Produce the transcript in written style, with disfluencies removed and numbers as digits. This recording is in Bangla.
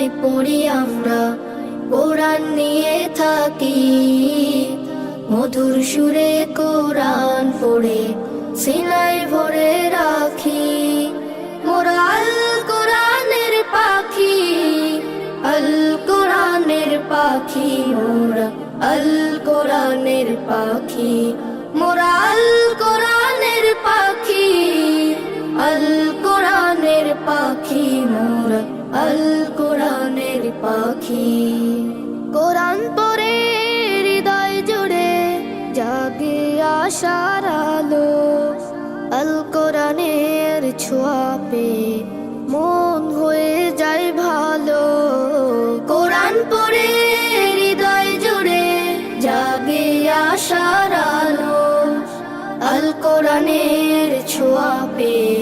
সময় পড়ি আমরা, কোরআন নিয়ে থাকি। মধুর সুরে কোরআন পড়ে সিনায় ভরে রাখি। মোরা আল কোরআনের পাখি, আল কোরআনের পাখি মোরা, আল কোরআনের পাখি মোরা, আল কোরআনের পাখি, আল কোরআনের পাখি মোরা, আল কোরআনের পাখি। কোরআন পড়ে হৃদয় জুড়ে জাগে আশার আলো, আল কোরআনের ছোঁয়া পেয়ে মন হয়ে যায় ভালো। কোরআন পড়ে হৃদয় জুড়ে জাগে আশার আলো, আল কোরআনের ছোঁয়া পেয়ে